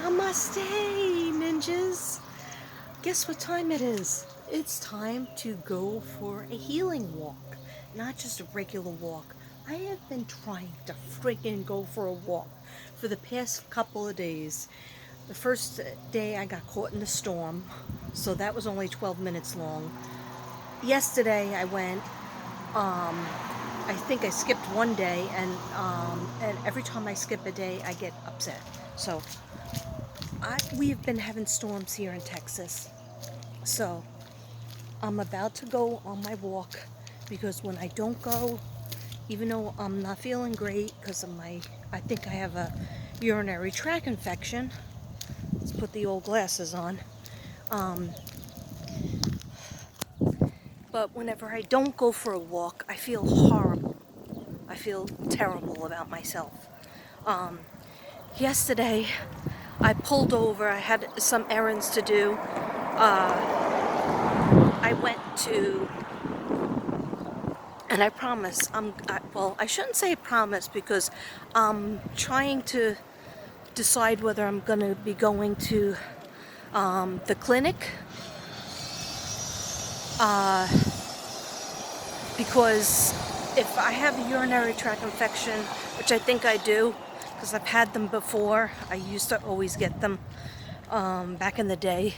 Namaste, ninjas. Guess what time it is? It's time to go for a healing walk, not just a regular walk. I have been trying to freaking go for a walk for the past couple of days. The first day I got caught in the storm, so that was only 12 minutes long. Yesterday I went, I think I skipped one day, and every time I skip a day I get upset. So we've been having storms here in Texas. So I'm about to go on my walk, because when I don't go, even though I'm not feeling great because of I think I have a urinary tract infection. Let's put the old glasses on. But whenever I don't go for a walk, I feel horrible. I feel terrible about myself. Yesterday, I pulled over. I had some errands to do. I went to, and I promise, well, I shouldn't say promise, because I'm trying to decide whether I'm going to be going to the clinic, because if I have a urinary tract infection, which I think I do, because I've had them before. I used to always get them back in the day,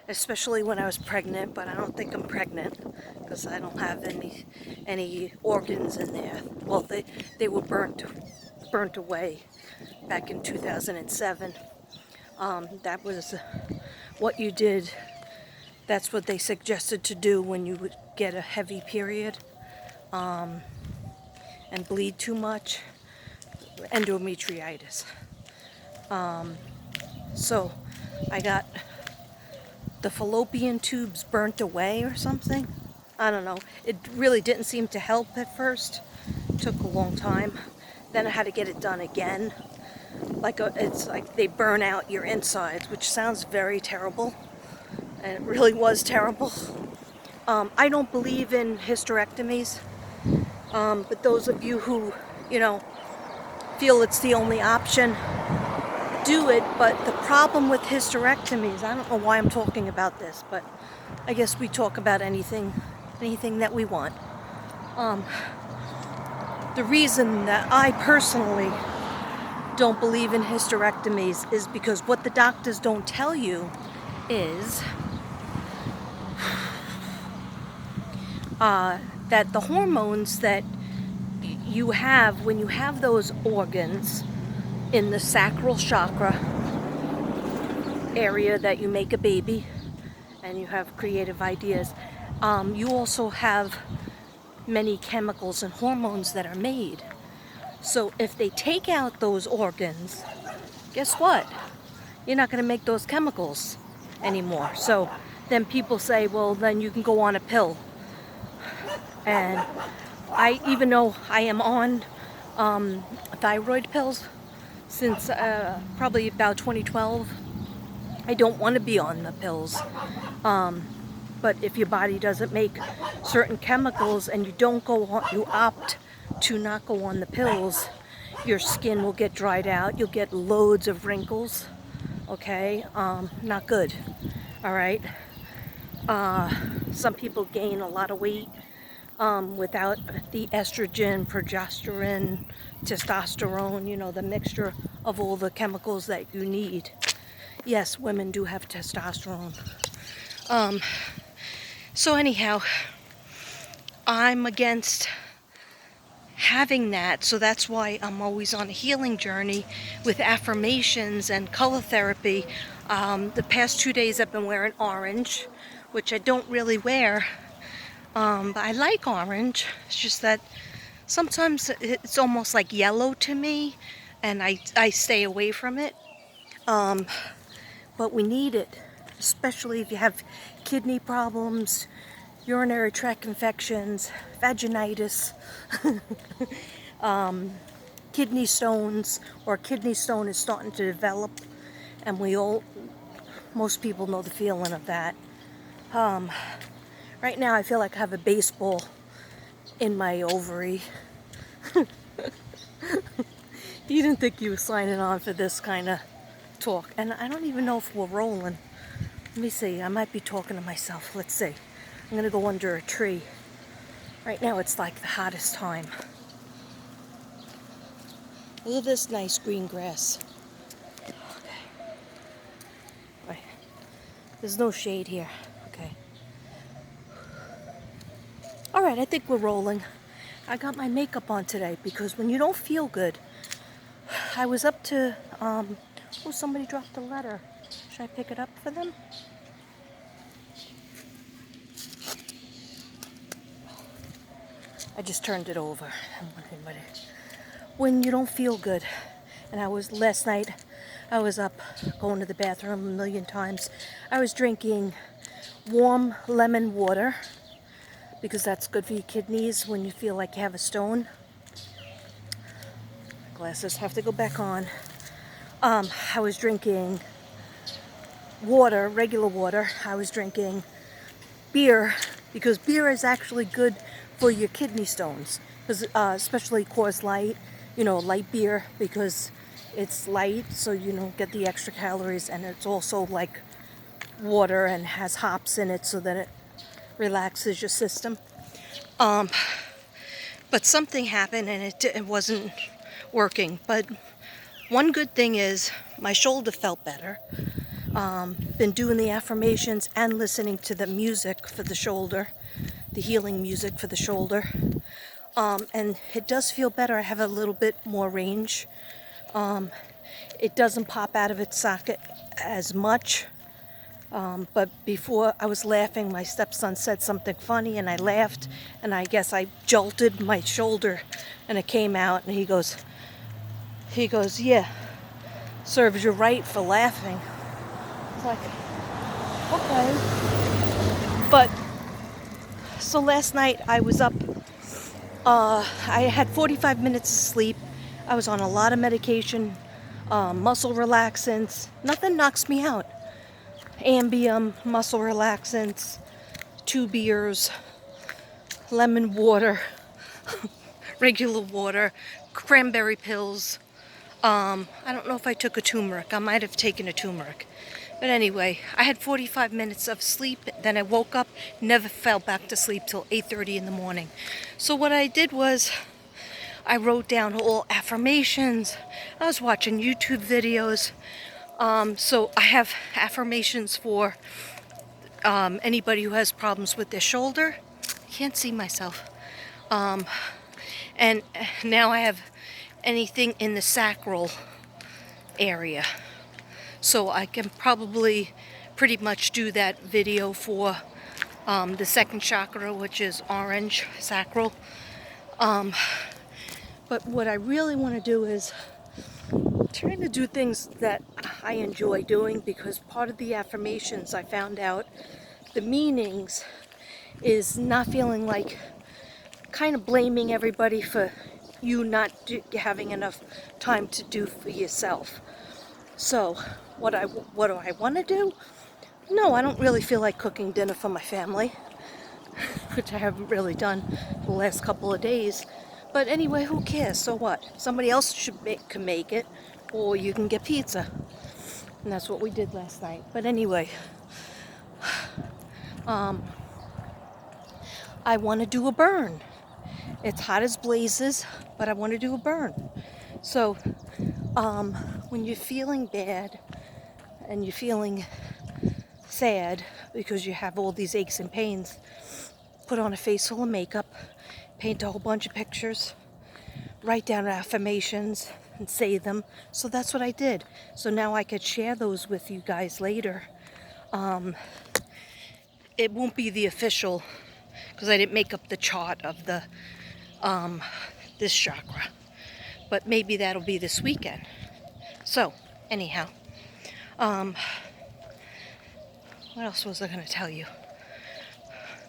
especially when I was pregnant, but I don't think I'm pregnant because I don't have any organs in there. Well, they were burnt away back in 2007. That was what you did. That's what they suggested to do when you would get a heavy period and bleed too much. Endometritis. So I got the fallopian tubes burnt away or something. I don't know. It really didn't seem to help at first. It took a long time. Then I had to get it done again. It's like they burn out your insides, which sounds very terrible. And it really was terrible. I don't believe in hysterectomies. But those of you who, feel it's the only option, do it. But the problem with hysterectomies, I don't know why I'm talking about this, but I guess we talk about anything that we want. The reason that I personally don't believe in hysterectomies is because what the doctors don't tell you is that the hormones that you have when you have those organs in the sacral chakra area that you make a baby and you have creative ideas, you also have many chemicals and hormones that are made. So if they take out those organs, guess what? You're not going to make those chemicals anymore. So then people say, well, then you can go on a pill. And even though I am on thyroid pills since probably about 2012, I don't want to be on the pills. But if your body doesn't make certain chemicals and you don't go on, you opt to not go on the pills, your skin will get dried out. You'll get loads of wrinkles. Okay, not good. All right. Some people gain a lot of weight without the estrogen, progesterone, testosterone, the mixture of all the chemicals that you need. Yes, women do have testosterone. So anyhow, I'm against having that, so that's why I'm always on a healing journey with affirmations and color therapy. The past 2 days I've been wearing orange, which I don't really wear. But I like orange. It's just that sometimes it's almost like yellow to me, and I stay away from it. But we need it, especially if you have kidney problems, urinary tract infections, vaginitis, kidney stones, or kidney stone is starting to develop, and most people know the feeling of that. Right now I feel like I have a baseball in my ovary. You didn't think you were signing on for this kind of talk. And I don't even know if we're rolling. Let me see. I might be talking to myself. Let's see. I'm going to go under a tree. Right now it's like the hottest time. Look at this nice green grass. Okay. Right. There's no shade here. Okay. Alright, I think we're rolling. I got my makeup on today because when you don't feel good, I was up to, oh, somebody dropped a letter. Should I pick it up for them? I just turned it over. When you don't feel good, and last night, I was up going to the bathroom a million times. I was drinking warm lemon water because that's good for your kidneys when you feel like you have a stone. Glasses have to go back on. I was drinking water, regular water. I was drinking beer because beer is actually good for your kidney stones, because especially Coors Light, light beer, because it's light, so you don't get the extra calories, and it's also like water and has hops in it so that it relaxes your system. But something happened and it wasn't working. But one good thing is my shoulder felt better. Been doing the affirmations and listening to the music for the shoulder, the healing music for the shoulder. And it does feel better. I have a little bit more range. It doesn't pop out of its socket as much. But before I was laughing, my stepson said something funny and I laughed, and I guess I jolted my shoulder and it came out, and he goes, yeah, serves you right for laughing. It's like, okay. But, so last night I was up, I had 45 minutes of sleep. I was on a lot of medication, muscle relaxants. Nothing knocks me out. Ambien, muscle relaxants, 2 beers, lemon water, regular water, cranberry pills. I don't know if I took a turmeric. I might have taken a turmeric. But anyway, I had 45 minutes of sleep. Then I woke up, never fell back to sleep till 8:30 in the morning. So what I did was I wrote down all affirmations. I was watching YouTube videos. So I have affirmations for anybody who has problems with their shoulder. Can't see myself. And now I have anything in the sacral area. So I can probably pretty much do that video for the second chakra, which is orange, sacral. But what I really want to do is trying to do things that I enjoy doing, because part of the affirmations I found out the meanings is not feeling like kind of blaming everybody for you not having enough time to do for yourself. So what do I want to do? No, I don't really feel like cooking dinner for my family, which I haven't really done the last couple of days. But anyway, who cares? So what? Somebody else can make it, or you can get pizza. And that's what we did last night. But anyway, I want to do a burn. It's hot as blazes, but I want to do a burn. So when you're feeling bad and you're feeling sad because you have all these aches and pains, put on a face full of makeup, paint a whole bunch of pictures, write down affirmations and say them. So that's what I did. So now I could share those with you guys later. It won't be the official, because I didn't make up the chart of the this chakra, but maybe that'll be this weekend. So anyhow, what else was I going to tell you?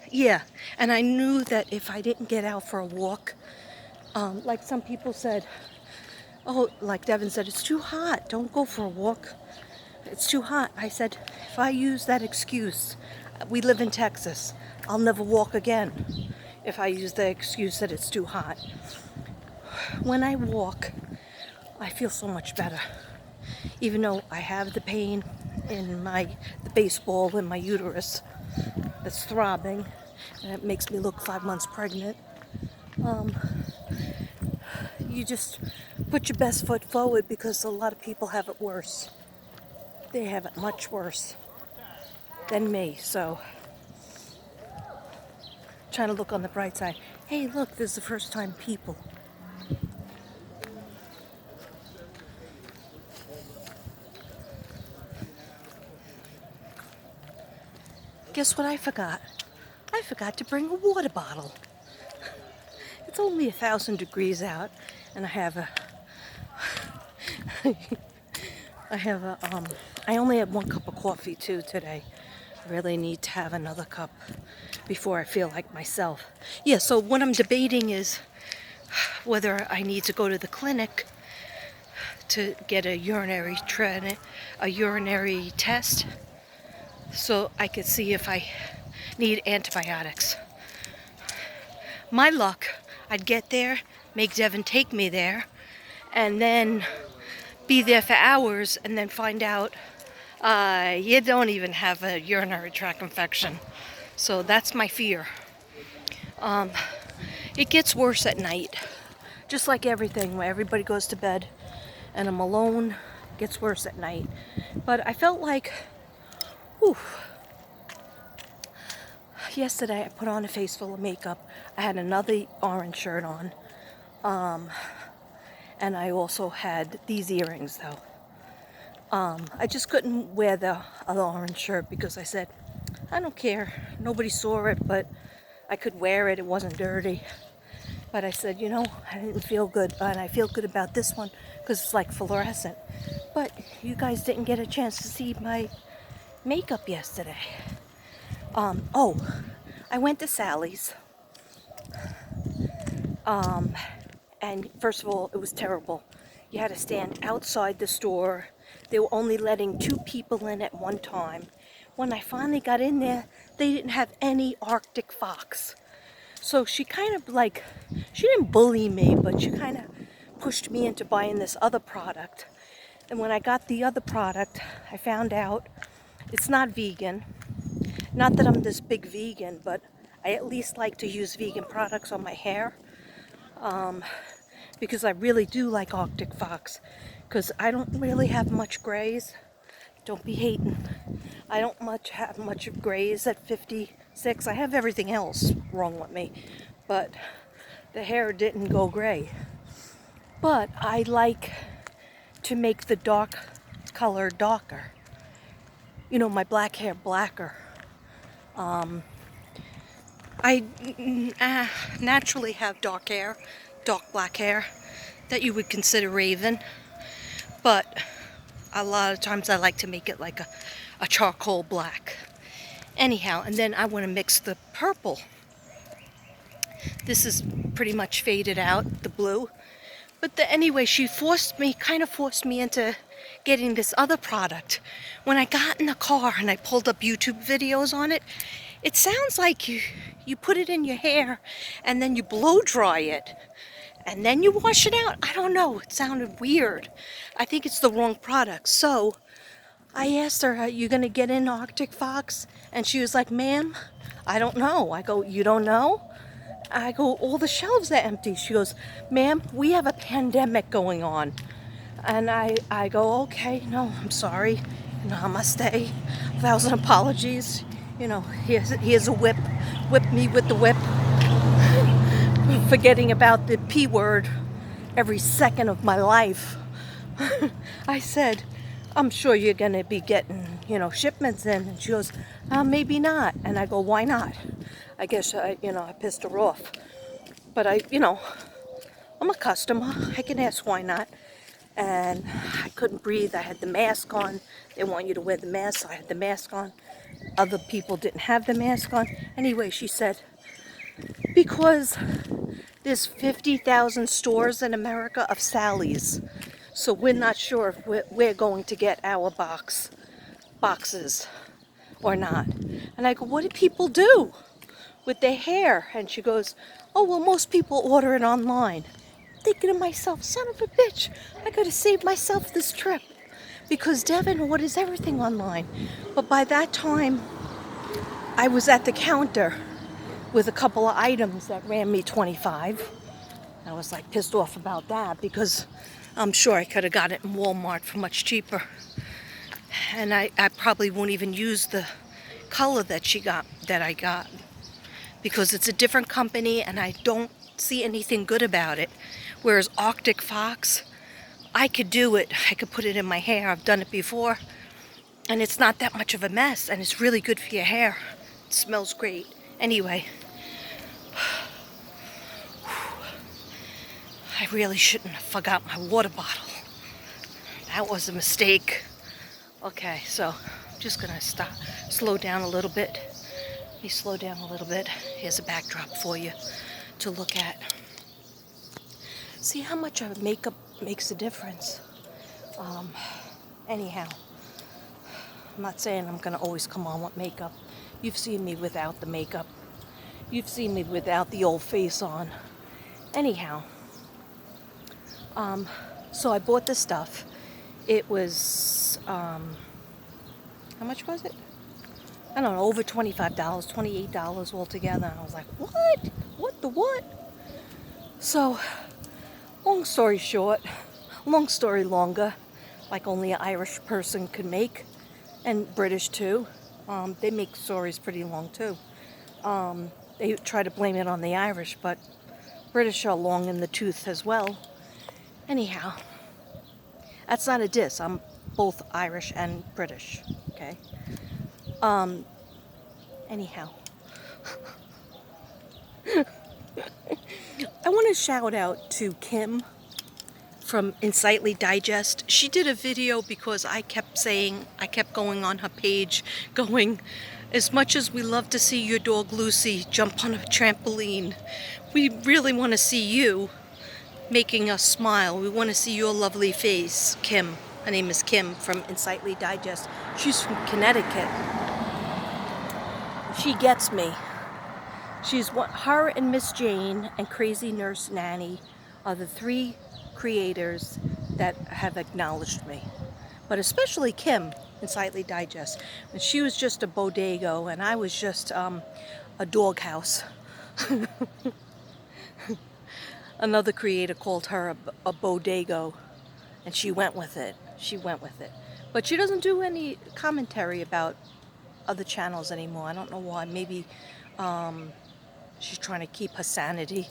Yeah, and I knew that if I didn't get out for a walk, like some people said, oh, like Devin said, it's too hot, don't go for a walk, it's too hot. I said, if I use that excuse, we live in Texas, I'll never walk again if I use the excuse that it's too hot. When I walk, I feel so much better. Even though I have the pain in the baseball in my uterus that's throbbing, and it makes me look 5 months pregnant. You just put your best foot forward, because a lot of people have it worse. They have it much worse than me, so trying to look on the bright side. Hey, look, there's the first time people. Guess what I forgot? I forgot to bring a water bottle. It's only 1,000 degrees out, and I only had 1 cup of coffee too today. I really need to have another cup before I feel like myself. Yeah, so what I'm debating is whether I need to go to the clinic to get a urinary test, so I could see if I need antibiotics. My luck, I'd get there, make Devin take me there, and then be there for hours, and then find out you don't even have a urinary tract infection. So that's my fear. It gets worse at night, just like everything. When everybody goes to bed and I'm alone, it gets worse at night. But I felt like, whew. Yesterday I put on a face full of makeup. I had another orange shirt on. And I also had these earrings though. I just couldn't wear the other orange shirt because I said, I don't care. Nobody saw it, but I could wear it. It wasn't dirty. But I said, I didn't feel good. And I feel good about this one because it's like fluorescent. But you guys didn't get a chance to see my makeup yesterday. Oh, I went to Sally's. And first of all, it was terrible. You had to stand outside the store. They were only letting 2 people in at one time. When I finally got in there, they didn't have any Arctic fox. So she kind of she didn't bully me, but she kind of pushed me into buying this other product. And when I got the other product, I found out it's not vegan. Not that I'm this big vegan, but I at least like to use vegan products on my hair. Because I really do like Arctic fox, because I don't really have much grays. Don't be hating. I don't have much of grays at 56. I have everything else wrong with me, but the hair didn't go gray. But I like to make the dark color darker. My black hair blacker. I naturally have dark black hair that you would consider raven, but a lot of times I like to make it like a charcoal black. Anyhow, and then I want to mix the purple. This is pretty much faded out, the blue. But anyway, she kind of forced me into getting this other product. When I got in the car and I pulled up YouTube videos on it, it sounds like you put it in your hair and then you blow dry it and then you wash it out. I don't know. It sounded weird. I think it's the wrong product. So I asked her, are you going to get in Arctic Fox? And she was like, ma'am, I don't know. I go, you don't know? I go, all the shelves are empty. She goes, ma'am, we have a pandemic going on. And I go, okay, no, I'm sorry. Namaste. 1,000 apologies. Here's a whip. Whip me with the whip. Forgetting about the P word every second of my life. I said, I'm sure you're going to be getting, shipments in. And she goes, maybe not. And I go, why not? I guess, I pissed her off. But I'm a customer. I can ask why not. And I couldn't breathe. I had the mask on. They want you to wear the mask, so I had the mask on. Other people didn't have the mask on. Anyway, she said, because there's 50,000 stores in America of Sally's, so we're not sure if we're going to get our boxes or not. And I go, what do people do with their hair? And she goes, oh, well, most people order it online. thinking to myself, son of a bitch, I gotta save myself this trip because Devin orders everything online. But by that time, I was at the counter with a couple of items that ran me $25. I was like pissed off about that because I'm sure I could have got it in Walmart for much cheaper. And I probably won't even use the color that I got because it's a different company and I don't see anything good about it. Whereas Arctic Fox, I could do it. I could put it in my hair. I've done it before. And it's not that much of a mess. And it's really good for your hair. It smells great. Anyway. I really shouldn't have forgot my water bottle. That was a mistake. Okay, so I'm just going to slow down a little bit. Let me slow down a little bit. Here's a backdrop for you to look at. See how much makeup makes a difference. Anyhow, I'm not saying I'm going to always come on with makeup. You've seen me without the makeup. You've seen me without the old face on. Anyhow, so I bought this stuff. It was, how much was it? I don't know, over $25, $28 altogether. And I was like, what? What the what? So, long story short, long story longer, like only an Irish person could make, and British too. They make stories pretty long too. They try to blame it on the Irish, but British are long in the tooth as well. Anyhow, that's not a diss. I'm both Irish and British, okay? Anyhow. I want to shout out to Kim from Insightly Digest. She did a video because I kept going on her page, going, as much as we love to see your dog Lucy jump on a trampoline, we really want to see you making us smile. We want to see your lovely face, Kim. Her name is Kim from Insightly Digest. She's from Connecticut. She gets me. Her and Miss Jane and Crazy Nurse Nanny are the three creators that have acknowledged me. But especially Kim, Insightly Digest. When she was just a bodega and I was just a doghouse. Another creator called her a bodego, and she went with it. She went with it. But she doesn't do any commentary about other channels anymore. I don't know why. Maybe she's trying to keep her sanity.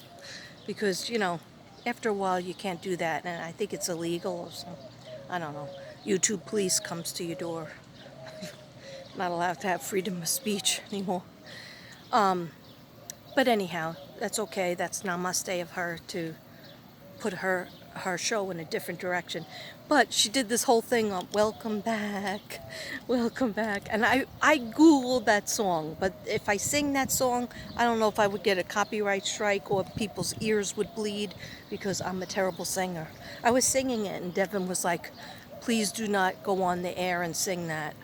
Because, you know, after a while you can't do that. And I think it's illegal or something. I don't know. YouTube police comes to your door. Not allowed to have freedom of speech anymore. But anyhow, that's okay. That's namaste of her to put her show in a different direction. But she did this whole thing on welcome back. And I Googled that song. But if I sing that song, I don't know if I would get a copyright strike or people's ears would bleed because I'm a terrible singer. I was singing it and Devin was like, please do not go on the air and sing that.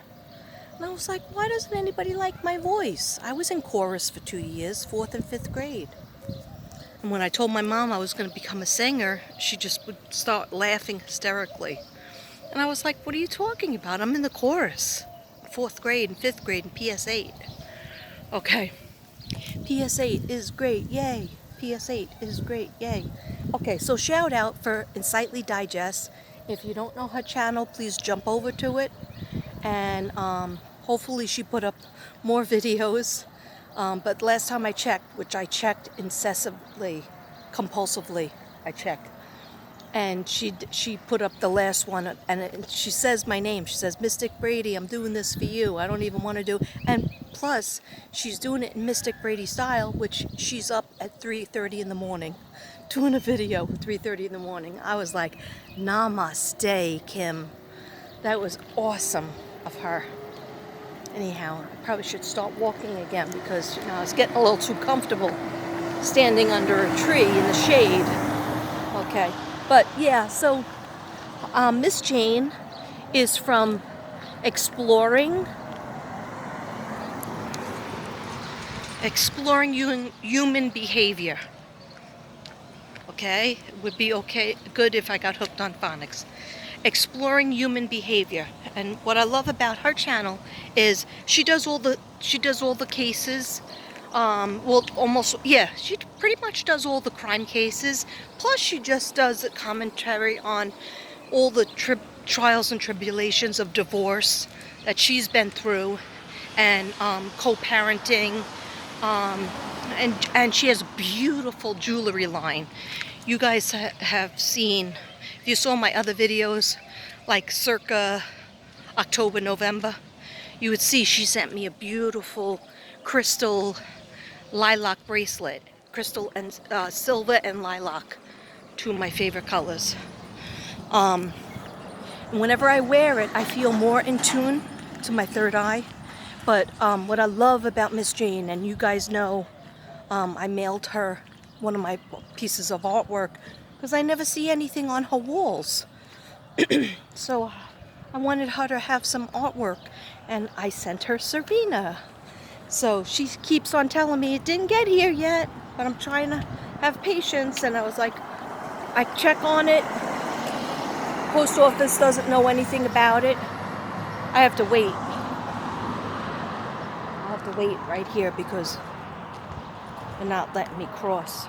And I was like, why doesn't anybody like my voice? I was in chorus for 2 years, 4th and 5th grade. And when I told my mom I was going to become a singer, she just would start laughing hysterically. And I was like, what are you talking about? I'm in the chorus. 4th grade and 5th grade and PS8. Okay. PS8 is great, yay. PS8 is great, yay. Okay, so shout out for Insightly Digest. If you don't know her channel, please jump over to it. And hopefully she put up more videos. But last time I checked, which I checked incessantly, compulsively, I checked. And she put up the last one, and she says my name. She says, Mystic Brady, I'm doing this for you. I don't even want to do. And plus, she's doing it in Mystic Brady style, which she's up at 3:30 in the morning, doing a video at 3:30 in the morning. I was like, namaste, Kim. That was awesome of her. Anyhow, I probably should start walking again because, you know, I was getting a little too comfortable standing under a tree in the shade. Okay. But yeah, so Miss Jane is from Exploring Human Behavior. okay? It would be good if I got hooked on phonics. Exploring human behavior. And what I love about her channel is she does all the cases. Well, almost, yeah, she pretty much does all the crime cases. Plus she just does a commentary on all the trials and tribulations of divorce that she's been through, and co-parenting, and she has a beautiful jewelry line. You guys have seen, if you saw my other videos, like circa October, November, you would see she sent me a beautiful crystal lilac bracelet. Crystal and silver and lilac, two of my favorite colors. Whenever I wear it, I feel more in tune to my third eye. But what I love about Miss Jane, and you guys know, I mailed her one of my pieces of artwork because I never see anything on her walls. So I wanted her to have some artwork, and I sent her Serena. So she keeps on telling me it didn't get here yet, but I'm trying to have patience. And I was like, I check on it. Post office doesn't know anything about it. I have to wait. I have to wait right here because they're not letting me cross.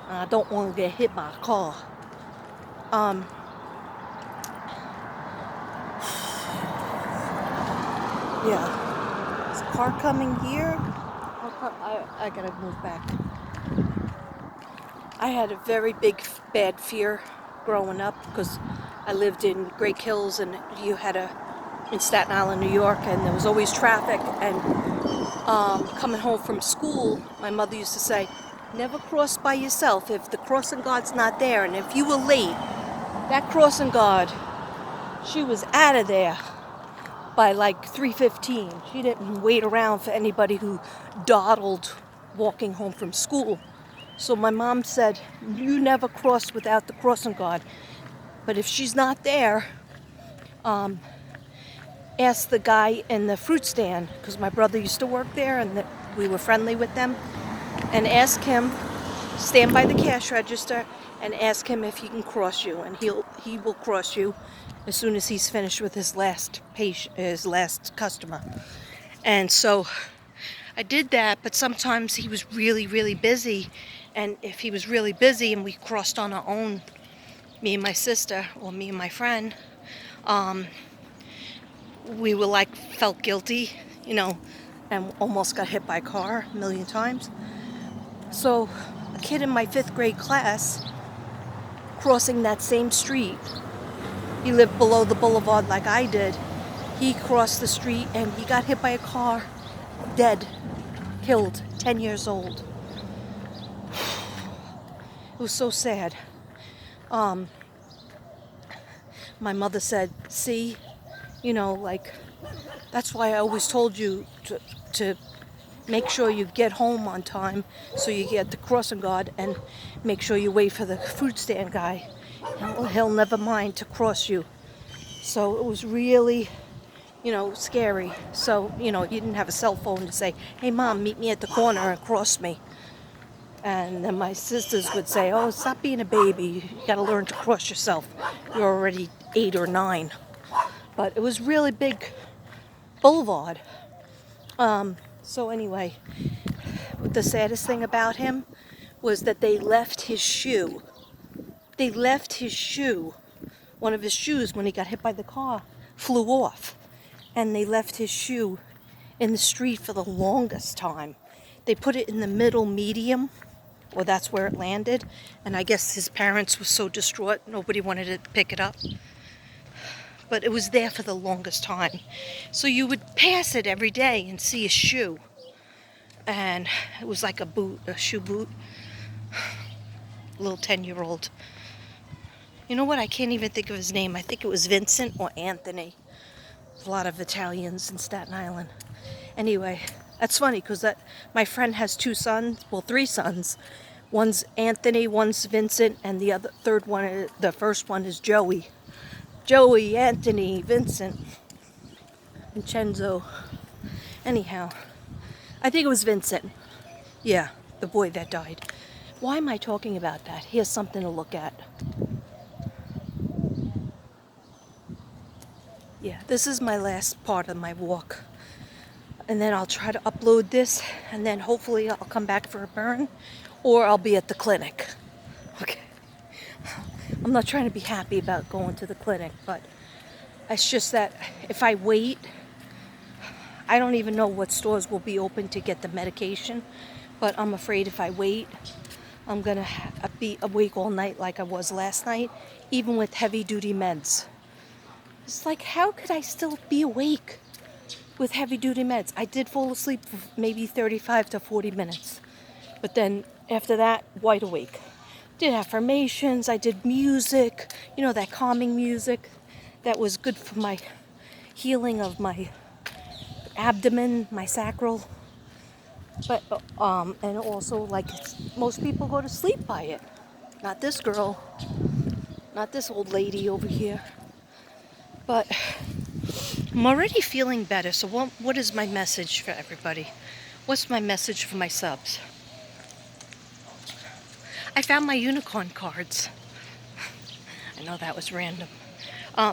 I don't want to get hit by a car. Yeah. Is a car coming here? I gotta move back. I had a very bad fear growing up because I lived in Great Hills, and you had in Staten Island, New York, and there was always traffic. And coming home from school, my mother used to say, never cross by yourself if the crossing guard's not there. And if you were late, that crossing guard, she was out of there by like 3:15. She didn't wait around for anybody who dawdled walking home from school. So my mom said, you never cross without the crossing guard. But if she's not there, ask the guy in the fruit stand, because my brother used to work there and we were friendly with them, and ask him, stand by the cash register and ask him if he can cross you, and he will cross you as soon as he's finished with his last customer. And so I did that, but sometimes he was really, really busy. And if he was really busy and we crossed on our own, me and my sister, or me and my friend, we were like, felt guilty, you know, and almost got hit by a car a million times. So a kid in my 5th grade class, crossing that same street, he lived below the boulevard like I did. He crossed the street and he got hit by a car, dead, killed, 10 years old. It was so sad. My mother said, see, you know, like, that's why I always told you to make sure you get home on time so you get the crossing guard, and make sure you wait for the fruit stand guy. He'll never mind to cross you. So it was really, you know, scary. So, you know, you didn't have a cell phone to say, hey mom, meet me at the corner and cross me. And then my sisters would say, oh, stop being a baby. You gotta learn to cross yourself. You're already 8 or 9. But it was really big boulevard. So anyway, the saddest thing about him was that they left his shoe. They left his shoe. One of his shoes, when he got hit by the car, flew off. And they left his shoe in the street for the longest time. They put it in the middle medium, or that's where it landed. And I guess his parents were so distraught, nobody wanted to pick it up. But it was there for the longest time. So you would pass it every day and see a shoe. And it was like a boot, a shoe boot. Little 10-year-old. You know what? I can't even think of his name. I think it was Vincent or Anthony. There's a lot of Italians in Staten Island. Anyway, that's funny because my friend has 2 sons, well, 3 sons. One's Anthony, one's Vincent, and the first one is Joey. Joey, Anthony, Vincent, Vincenzo. Anyhow, I think it was Vincent. Yeah, the boy that died. Why am I talking about that? Here's something to look at. Yeah, this is my last part of my walk. And then I'll try to upload this, and then hopefully I'll come back for a burn, or I'll be at the clinic. Okay. I'm not trying to be happy about going to the clinic, but it's just that if I wait, I don't even know what stores will be open to get the medication, but I'm afraid if I wait, I'm gonna be awake all night like I was last night, even with heavy duty meds. It's like, how could I still be awake with heavy duty meds? I did fall asleep for maybe 35 to 40 minutes, but then after that, wide awake. Did affirmations, I did music, you know, that calming music that was good for my healing of my abdomen, my sacral. But and also, like, most people go to sleep by it. Not this girl, not this old lady over here. But I'm already feeling better. So what is my message for everybody? What's my message for my subs? I found my unicorn cards. I know that was random.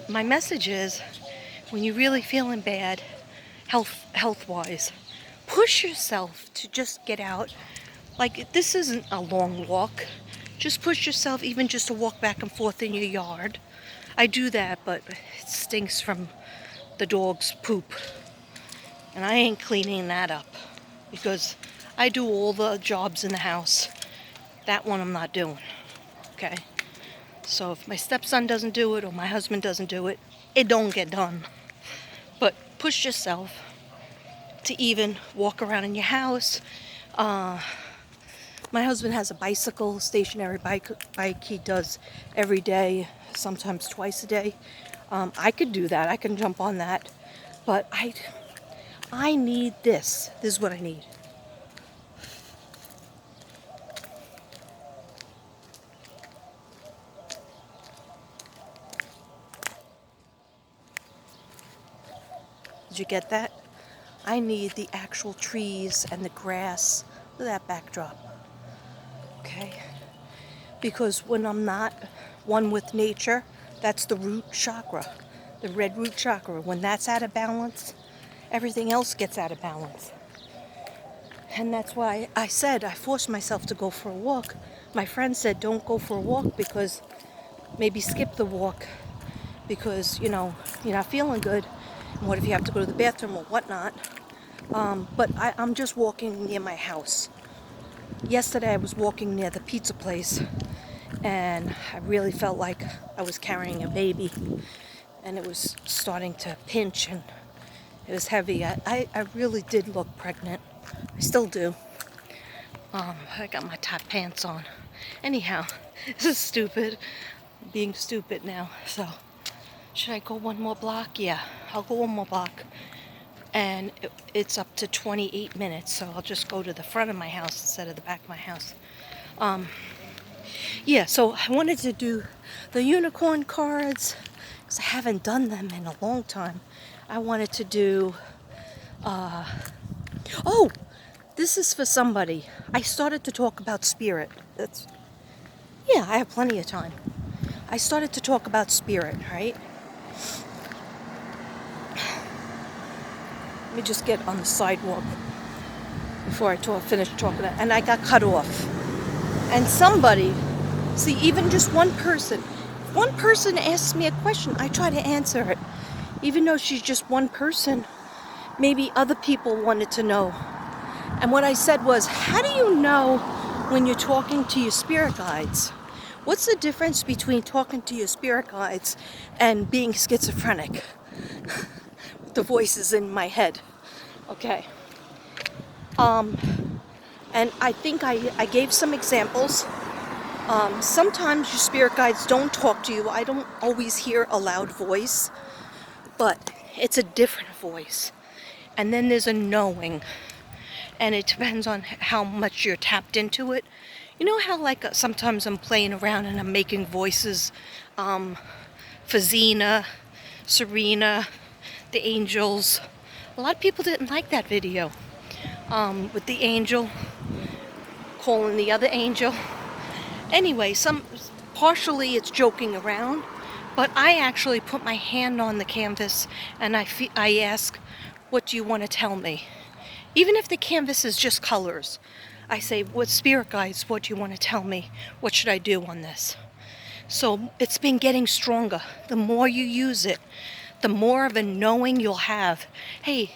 My message is, when you're really feeling bad, health-wise, push yourself to just get out. Like, this isn't a long walk. Just push yourself, even just to walk back and forth in your yard. I do that, but it stinks from the dog's poop. And I ain't cleaning that up, because I do all the jobs in the house. That one I'm not doing, okay? So if my stepson doesn't do it, or my husband doesn't do it, it don't get done. But push yourself to even walk around in your house. My husband has a bicycle, stationary bike he does every day, sometimes twice a day. I could do that. I can jump on that. But I need this. This is what I need. Did you get that? I need the actual trees and the grass. Look at that backdrop. Okay? Because when I'm not one with nature, that's the root chakra, the red root chakra. When that's out of balance, everything else gets out of balance. And that's why I said I forced myself to go for a walk. My friend said, don't go for a walk, because maybe skip the walk, because, you know, you're not feeling good. And what if you have to go to the bathroom or whatnot? But I'm just walking near my house. Yesterday I was walking near the pizza place, and I really felt like I was carrying a baby, and it was starting to pinch, and it was heavy. I really did look pregnant. I still do. I got my tight pants on. Anyhow, this is stupid. I'm being stupid now. So, should I go one more block? Yeah, I'll go one more block. And it's up to 28 minutes, so I'll just go to the front of my house instead of the back of my house. Yeah, so I wanted to do the unicorn cards, because I haven't done them in a long time. I wanted to do, oh, this is for somebody. I started to talk about spirit. Yeah, I have plenty of time. I started to talk about spirit, right? Let me just get on the sidewalk before I finish talking. And I got cut off. And somebody, see, even just one person asks me a question, I try to answer it. Even though she's just one person, maybe other people wanted to know. And what I said was, how do you know when you're talking to your spirit guides? What's the difference between talking to your spirit guides and being schizophrenic? The voices in my head. Okay. And I think I gave some examples. Sometimes your spirit guides don't talk to you. I don't always hear a loud voice, but it's a different voice. And then there's a knowing. And it depends on how much you're tapped into it. You know how, like, sometimes I'm playing around and I'm making voices for Xena, Serena, the angels. A lot of people didn't like that video with the angel calling the other angel. Anyway, partially it's joking around, but I actually put my hand on the canvas and I ask, what do you want to tell me? Even if the canvas is just colors, I say, what spirit guides, what do you want to tell me? What should I do on this? So it's been getting stronger. The more you use it, the more of a knowing you'll have. Hey,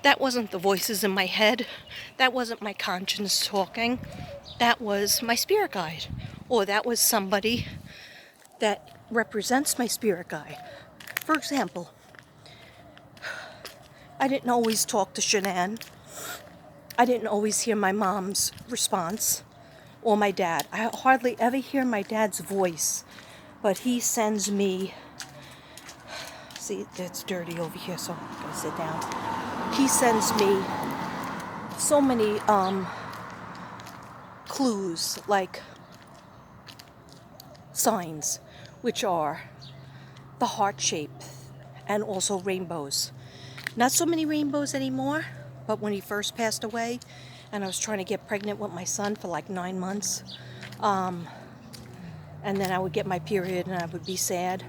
that wasn't the voices in my head. That wasn't my conscience talking. That was my spirit guide. Or that was somebody that represents my spirit guide. For example, I didn't always talk to Shanann. I didn't always hear my mom's response or my dad. I hardly ever hear my dad's voice, but he sends me, see, it's dirty over here, so I'm gonna sit down. He sends me so many clues, like signs, which are the heart shape and also rainbows. Not so many rainbows anymore, but when he first passed away and I was trying to get pregnant with my son for like 9 months, and then I would get my period and I would be sad,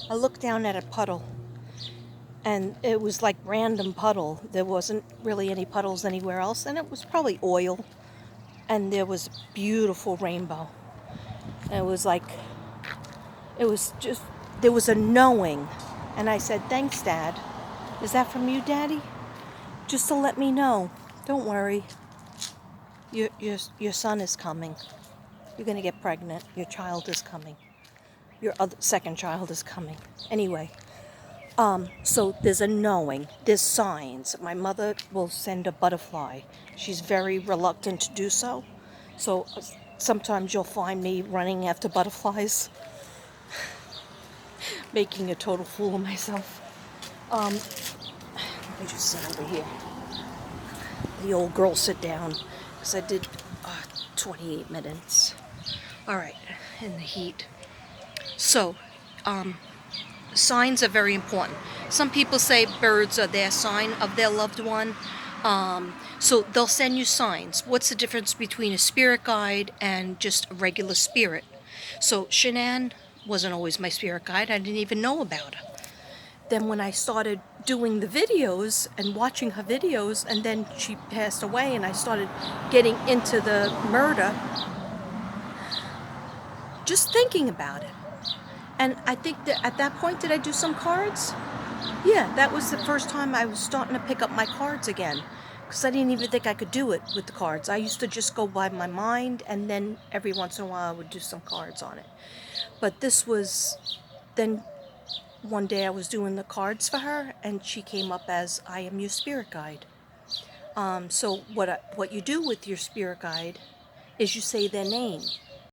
I looked down at a puddle and it was like random puddle. There wasn't really any puddles anywhere else, and it was probably oil, and there was a beautiful rainbow. And it was like, it was just, there was a knowing. And I said, thanks, Dad. Is that from you, Daddy? Just to let me know. Don't worry. Your son is coming. You're going to get pregnant. Your child is coming. Your second child is coming. Anyway, so there's a knowing. There's signs. My mother will send a butterfly. She's very reluctant to do so. So sometimes you'll find me running after butterflies, making a total fool of myself. Let me just sit over here. The old girl sit down, because I did 28 minutes. All right, in the heat. So, signs are very important. Some people say birds are their sign of their loved one. So they'll send you signs. What's the difference between a spirit guide and just a regular spirit? So Shanann wasn't always my spirit guide. I didn't even know about her. Then when I started doing the videos and watching her videos, and then she passed away and I started getting into the murder, just thinking about it. And I think that at that point, did I do some cards? Yeah, that was the first time I was starting to pick up my cards again, because I didn't even think I could do it with the cards. I used to just go by my mind, and then every once in a while I would do some cards on it. But this was, then one day I was doing the cards for her, and she came up as, I am your spirit guide. So what you do with your spirit guide is you say their name.